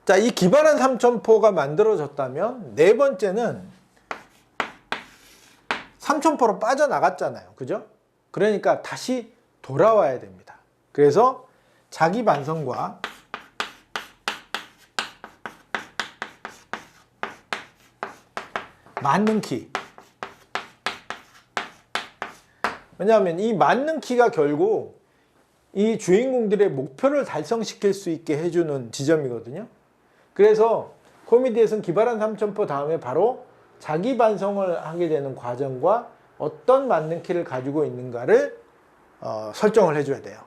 자, 이 기발한 삼천포가 만들어졌다면 네 번째는 삼천포로 빠져나갔잖아요. 그죠? 그러니까 다시 돌아와야 됩니다. 그래서 자기 반성과 맞는 키. 왜냐하면 이 맞는 키가 결국 이 주인공들의 목표를 달성시킬 수 있게 해주는 지점이거든요. 그래서 코미디에서는 기발한 삼천포 다음에 바로 자기 반성을 하게 되는 과정과 어떤 맞는 키를 가지고 있는가를 설정을 해줘야 돼요.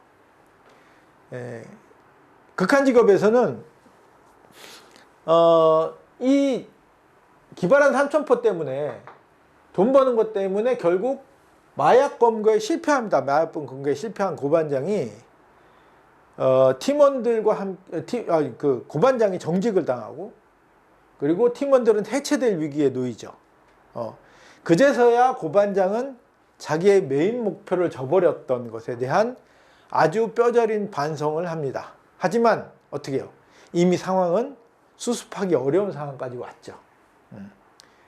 극한 직업에서는 이 기발한 삼천포 때문에 돈 버는 것 때문에 결국 마약 검거에 실패합니다. 마약 검거에 실패한 고반장이 팀원들과 그 고반장이 정직을 당하고 그리고 팀원들은 해체될 위기에 놓이죠. 그제서야 고반장은 자기의 메인 목표를 저버렸던 것에 대한 아주 뼈저린 반성을 합니다. 하지만 어떻게 해요? 이미 상황은 수습하기 어려운 상황까지 왔죠.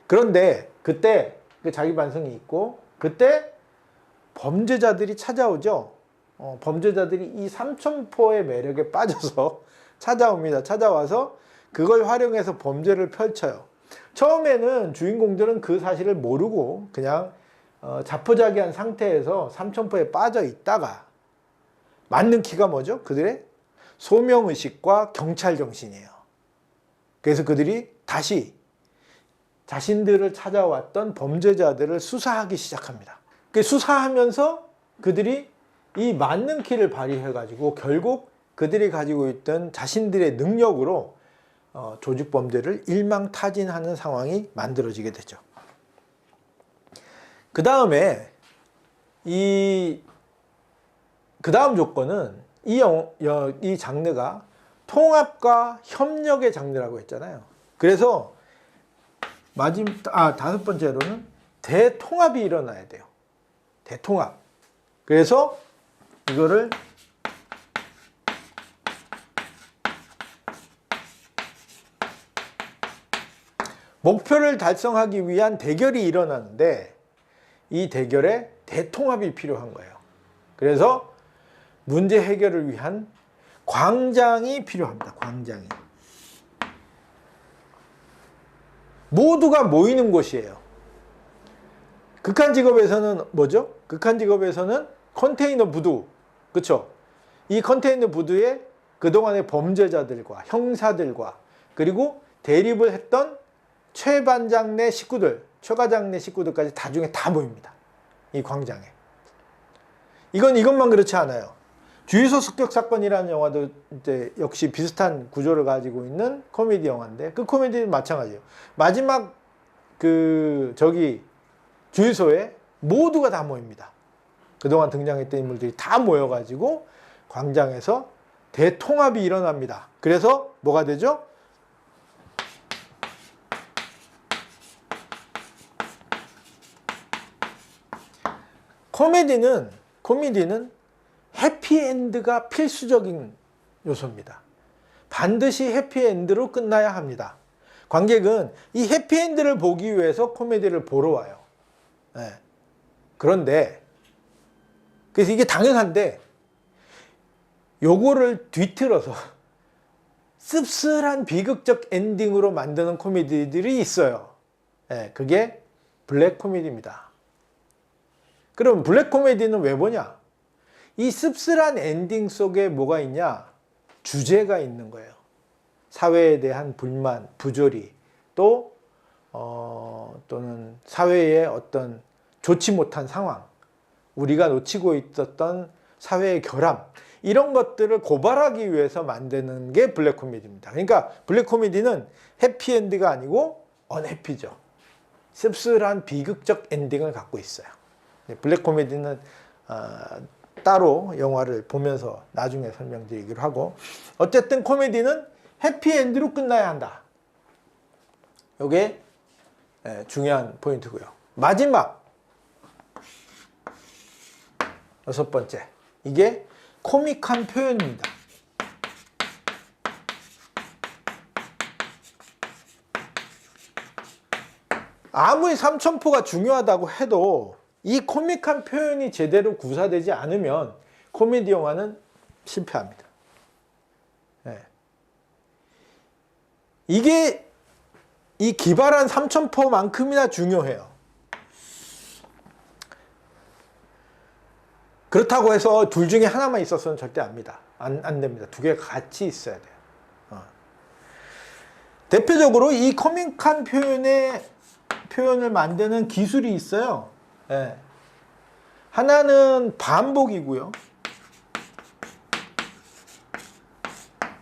그런데 그때 그 자기 반성이 있고 그때 범죄자들이 찾아오죠. 범죄자들이 이 삼천포의 매력에 빠져서 찾아옵니다. 찾아와서 그걸 활용해서 범죄를 펼쳐요. 처음에는 주인공들은 그 사실을 모르고 그냥 자포자기한 상태에서 삼천포에 빠져 있다가 맞는 키가 뭐죠? 그들의 소명의식과 경찰정신이에요. 그래서 그들이 다시 자신들을 찾아왔던 범죄자들을 수사하기 시작합니다. 수사하면서 그들이 이 맞는 키를 발휘해가지고 결국 그들이 가지고 있던 자신들의 능력으로 조직 범죄를 일망타진하는 상황이 만들어지게 되죠. 그 다음에 그 다음 조건은 이 장르가 통합과 협력의 장르라고 했잖아요. 그래서 다섯 번째로는 대통합이 일어나야 돼요. 대통합. 그래서 이거를 목표를 달성하기 위한 대결이 일어나는데 이 대결에 대통합이 필요한 거예요. 그래서 문제 해결을 위한 광장이 필요합니다. 광장이. 모두가 모이는 곳이에요. 극한 직업에서는 뭐죠? 극한 직업에서는 컨테이너 부두. 그쵸? 이 컨테이너 부두에 그동안의 범죄자들과 형사들과 그리고 대립을 했던 최 반장 내 식구들, 최 과장 내 식구들까지 나중에 다 모입니다. 이 광장에. 이것만 그렇지 않아요. 주유소 습격 사건이라는 영화도 이제 역시 비슷한 구조를 가지고 있는 코미디 영화인데 그 코미디는 마찬가지예요. 마지막 주유소에 모두가 다 모입니다. 그동안 등장했던 인물들이 다 모여가지고 광장에서 대통합이 일어납니다. 그래서 뭐가 되죠? 코미디는 해피엔드가 필수적인 요소입니다. 반드시 해피엔드로 끝나야 합니다. 관객은 이 해피엔드를 보기 위해서 코미디를 보러 와요. 네. 그런데 그래서 이게 당연한데 요거를 뒤틀어서 씁쓸한 비극적 엔딩으로 만드는 코미디들이 있어요. 네. 그게 블랙 코미디입니다. 그럼 블랙 코미디는 왜 보냐? 이 씁쓸한 엔딩 속에 뭐가 있냐? 주제가 있는 거예요. 사회에 대한 불만, 부조리, 또는 사회의 어떤 좋지 못한 상황, 우리가 놓치고 있었던 사회의 결함, 이런 것들을 고발하기 위해서 만드는 게 블랙 코미디입니다. 그러니까 블랙 코미디는 해피엔드가 아니고 언해피죠. 씁쓸한 비극적 엔딩을 갖고 있어요. 블랙 코미디는 따로 영화를 보면서 나중에 설명드리기로 하고, 어쨌든 코미디는 해피엔드로 끝나야 한다. 이게 중요한 포인트고요. 마지막 여섯 번째, 이게 코믹한 표현입니다. 아무리 삼천포가 중요하다고 해도 이 코믹한 표현이 제대로 구사되지 않으면 코미디 영화는 실패합니다. 네. 이게 이 기발한 삼천포만큼이나 중요해요. 그렇다고 해서 둘 중에 하나만 있어서는 절대 안 됩니다. 두 개가 같이 있어야 돼요. 대표적으로 이 코믹한 표현을 만드는 기술이 있어요. 네. 하나는 반복이고요.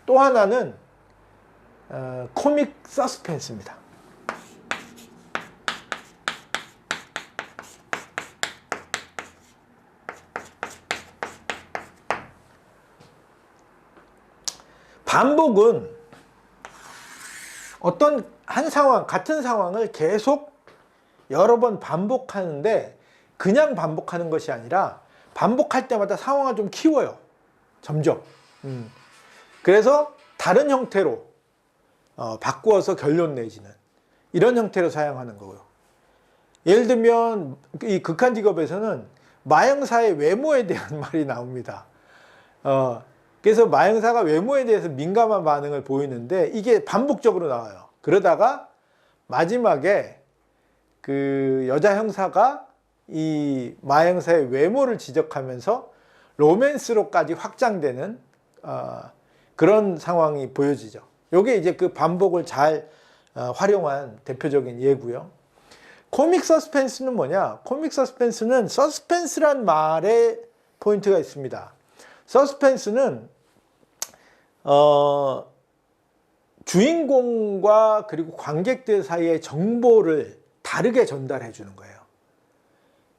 또 하나는 코믹 서스펜스입니다. 반복은 어떤 한 상황, 같은 상황을 계속 여러 번 반복하는데 그냥 반복하는 것이 아니라 반복할 때마다 상황을 좀 키워요. 점점. 그래서 다른 형태로 바꾸어서 결론 내지는 이런 형태로 사용하는 거고요. 예를 들면 이 극한 직업에서는 마형사의 외모에 대한 말이 나옵니다. 그래서 마형사가 외모에 대해서 민감한 반응을 보이는데 이게 반복적으로 나와요. 그러다가 마지막에 그 여자 형사가 이 마형사의 외모를 지적하면서 로맨스로까지 확장되는 그런 상황이 보여지죠. 이게 이제 그 반복을 잘 활용한 대표적인 예고요. 코믹 서스펜스는 뭐냐? 코믹 서스펜스는 서스펜스란 말에 포인트가 있습니다. 서스펜스는 주인공과 그리고 관객들 사이의 정보를 다르게 전달해 주는 거예요.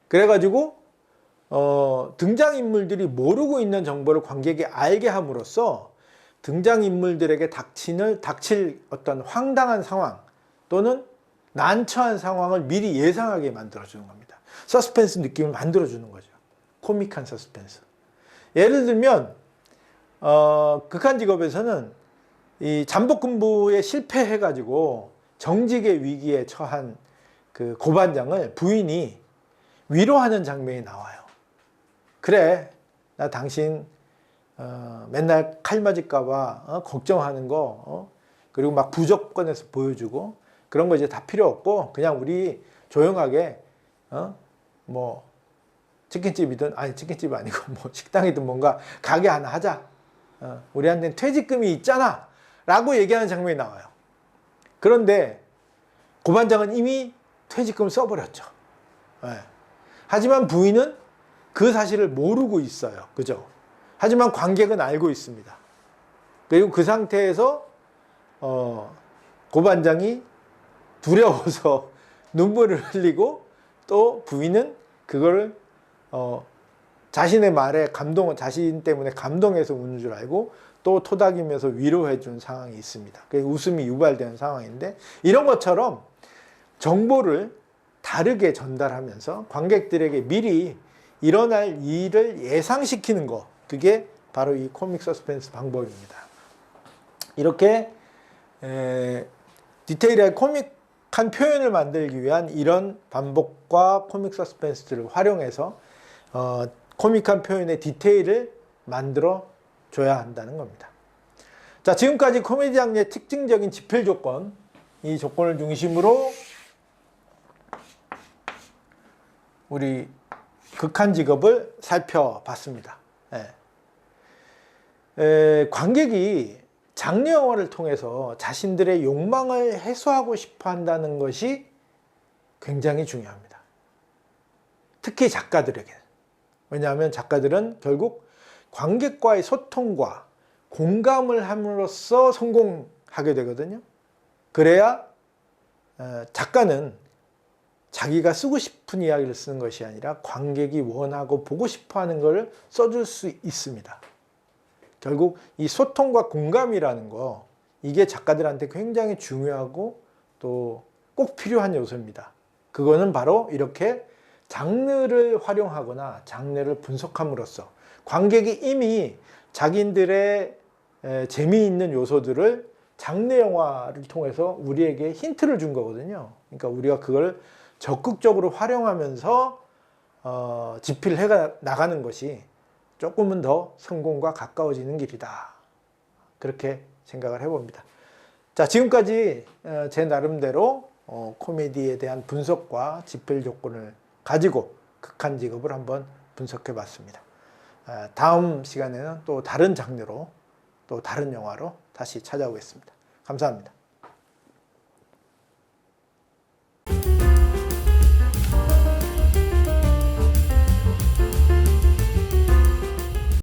그래가지고 등장인물들이 모르고 있는 정보를 관객이 알게 함으로써 등장인물들에게 닥칠 어떤 황당한 상황 또는 난처한 상황을 미리 예상하게 만들어주는 겁니다. 서스펜스 느낌을 만들어주는 거죠. 코믹한 서스펜스. 예를 들면 극한 직업에서는 이 잠복근무에 실패해가지고 정직의 위기에 처한 그 고반장을 부인이 위로하는 장면이 나와요. 그래, 나 당신 맨날 칼 맞을까봐 걱정하는 거 그리고 막 부적 꺼내서 보여주고 그런 거 이제 다 필요 없고 그냥 우리 조용하게 뭐 치킨집이든 아니 치킨집이 아니고 뭐 식당이든 뭔가 가게 하나 하자. 우리한테는 퇴직금이 있잖아 라고 얘기하는 장면이 나와요. 그런데 고반장은 이미 퇴직금을 써버렸죠. 네. 하지만 부인은 그 사실을 모르고 있어요. 그죠? 하지만 관객은 알고 있습니다. 그리고 그 상태에서 고반장이 두려워서 눈물을 흘리고 또 부인은 그거를 자신의 말에 자신 때문에 감동해서 우는 줄 알고 또 토닥이면서 위로해 준 상황이 있습니다. 웃음이 유발되는 상황인데 이런 것처럼 정보를 다르게 전달하면서 관객들에게 미리 일어날 일을 예상시키는 거, 그게 바로 이 코믹 서스펜스 방법입니다. 이렇게 디테일하게 코믹한 표현을 만들기 위한 이런 반복과 코믹 서스펜스를 활용해서 코믹한 표현의 디테일을 만들어 줘야 한다는 겁니다. 자, 지금까지 코미디 장르의 특징적인 집필 조건, 이 조건을 중심으로 우리 극한 직업을 살펴봤습니다. 관객이 장르 영화를 통해서 자신들의 욕망을 해소하고 싶어 한다는 것이 굉장히 중요합니다. 특히 작가들에게. 왜냐하면 작가들은 결국 관객과의 소통과 공감을 함으로써 성공하게 되거든요. 그래야 작가는 자기가 쓰고 싶은 이야기를 쓰는 것이 아니라 관객이 원하고 보고 싶어 하는 것을 써줄 수 있습니다. 결국 이 소통과 공감이라는 거, 이게 작가들한테 굉장히 중요하고 또 꼭 필요한 요소입니다. 그거는 바로 이렇게 장르를 활용하거나 장르를 분석함으로써 관객이 이미 자기들의 재미있는 요소들을 장르 영화를 통해서 우리에게 힌트를 준 거거든요. 그러니까 우리가 그걸 적극적으로 활용하면서 집필해 나가는 것이 조금은 더 성공과 가까워지는 길이다. 그렇게 생각을 해봅니다. 자, 지금까지 제 나름대로 코미디에 대한 분석과 집필 조건을 가지고 극한 직업을 한번 분석해 봤습니다. 다음 시간에는 또 다른 장르로 또 다른 영화로 다시 찾아오겠습니다. 감사합니다.